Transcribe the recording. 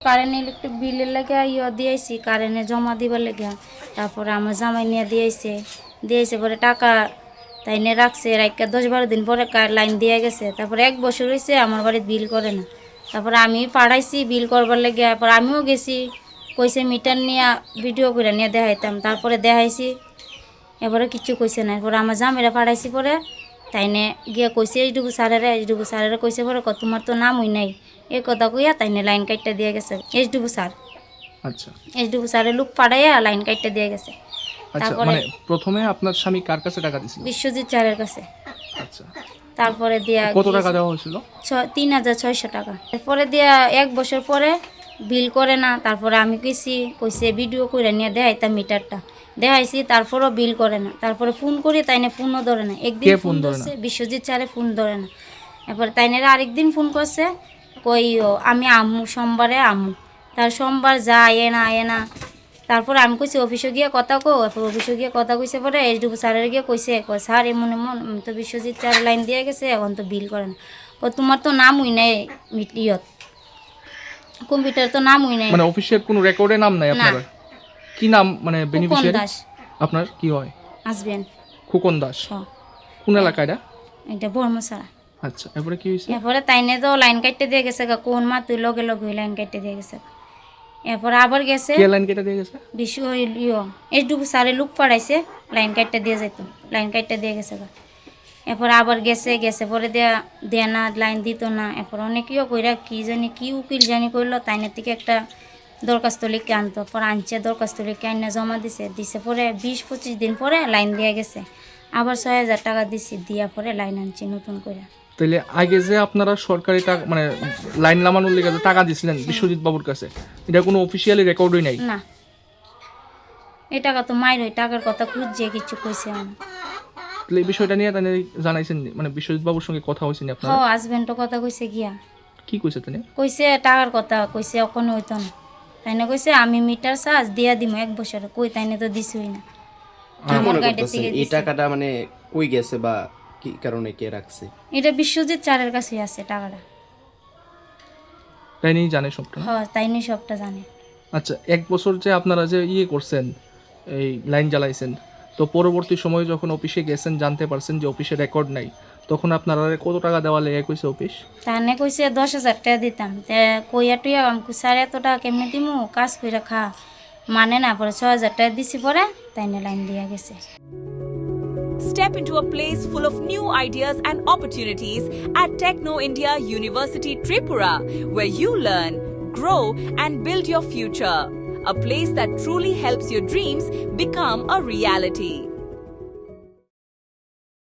Current electric বিলের লেগে দিয়েছি, কারেন্টে জমা দিবার লেগে। তারপরে আমার জামাই নিয়ে দিয়েছে পরে টাকা তাই নিয়ে রাখছে, রাখা 10-12 দিন পরে লাইন দিয়ে গেছে। তারপরে 1 বছর হয়েছে আমার বাড়িতে বিল করে না। তারপরে আমি পাঠাইছি বিল করবার লেগে। পর আমিও গেছি, কইছে মিটার নিয়ে ভিডিও করে নিয়ে দেখাইতাম। তারপরে দেখাইছি, এবারে কিছু কইছে না। এরপরে আমার জামাইরা পাঠাইছি পরে তাইনে গিয়ে কইছে এইটুকু স্যারেরা কইছে পরে তোমার তো নামই নাই এই কথা কইয়া তাইনে লাইন কাটটা দিয়ে গেছে এইটুকু স্যার। আচ্ছা, এইটুকু স্যারের লোক পাঠাইয়া লাইন কাটটা দিয়ে গেছে। আচ্ছা, তারপরে মানে প্রথমে আপনার স্বামী কার কাছে টাকা দিছিল? বিশ্বজিৎ স্যারের কাছে। আচ্ছা, তারপরে দিয়া কত টাকা দেওয়া হয়েছিল? 3600 টাকা। এরপরে দিয়া 1 বছর পরে বিল করে না। তারপরে আমি কইছে ভিডিও করে নিয়ে দেখাইতাম মিটারটা, দেখাইছি। তারপরও বিল করে না। তারপরে ফোন করি তাইনে ফোনও ধরে না। একদিন ফোন ধরছে বিশ্বজিৎ স্যারে, ফোন ধরে না। এরপর তাইনে আরেকদিন ফোন করছে, আমি আম্মু সোমবারে আম্মু। তার সোমবার যা আয়ে না। তারপরে আমি কইছি অফিসে গিয়ে কথা এরপর অফিসে গিয়ে কথা কইছে পরে এইটুকু স্যারের গিয়ে কইছে স্যার এমন তো বিশ্বজিৎ স্যার লাইন দিয়ে গেছে, এখন তো বিল করে না। তোমার তো নামই নাই কম্পিউটার তো নামই নাই, মানে অফিসের কোনো রেকর্ডে নাম নাই আপনার? কি নাম মানে বেনিফিশিয়ারি? দাস। আপনার কি হয়? হাজবেন্ড খোকন দাস। কোন এলাকা এটা? এটা বর্মসারা। আচ্ছা, এরপরে কি হইছে? এরপরে তাইনে তো লাইন কাটতে দিয়ে গেছে, কোন মা তুই লগে লাইন কাটতে দিয়ে গেছে। এরপরে আবার গেছে কে লাইন কেটে দিয়ে গেছে? বিশ্ব এইটুকু স্যারে লোক পাঠাইছে লাইন কাটতে দিয়ে যাইতো, লাইন কাটতে দিয়ে গেছে। এরপর আবার গেছে পরে দেয়া না, লাইন দিত না। এরপর অনেকেও কইরা কি জানি কি উকিল জানি করলো, তাইনের থেকে একটা দরখাস্ত লিখে আনতো। পরে আনছে দরখাস্ত লিখে আইনা জমা দিছে পরে 20-25 দিন পরে লাইন দিয়ে গেছে। আবার 6000 টাকা দিয়া পরে লাইন আনছি নতুন করে। তাইলে আগে যে আপনারা সরকারি টাকা মানে লাইন লামানোর লেগে যে টাকা দিছিলেন বিশ্বজিৎ বাবুর কাছে, এটা কোনো অফিসিয়ালি রেকর্ডই নাই? না, এই টাকা তো মাইর ওই টাকার কথা খুঁজছে কিছু কইছে না। তাহলে এই বিষয়টা নিয়ে তাই জানাইছেন মানে বিশ্বজিৎ বাবুর সঙ্গে কথা হয়েছে না আপনার? হাজবেন্ডও কথা কইছে গিয়া। কি কইছে তিনি? কইছে টাকার কথা কইছে, ওখানে হইতো না। তাইনে কইছে আমি মিটার চার্জ দিয়া দিমু 1 বছর। কই তাইনে তো দিছই না। আমার গাড়ি থেকে এই টাকাটা মানে কই গেছে বা কি কারণে কে রাখছে? এটা বিশ্বজিৎ স্যারের কাছে আছে টাকাটা। তাই নিয়ে জানে সবটা? তাইনি সবটা জানে। আচ্ছা, 1 বছর যে আপনারা যে করছেন এই লাইন জ্বালাইছেন, তো পরবর্তী সময়ে যখন অফিসে গেছেন জানতে পারছেন যে অফিসে রেকর্ড নাই, তখন আপনারা কত টাকা দেওয়া লেগে কইছে অফিস? তানে কইছে 10,000 টাকা দিতাম। কইয়া টুইয়া আমি স্যার এত টাকা কেমনে দিমু, কাজ কইরা খা। মানে না, পরে 6,000 টাকা দিছি পরে তাইনে লাইন দিয়া গেছে। Step into a place full of new ideas and opportunities at Techno India University Tripura, where you learn, grow, and build your future. A place that truly helps your dreams become a reality.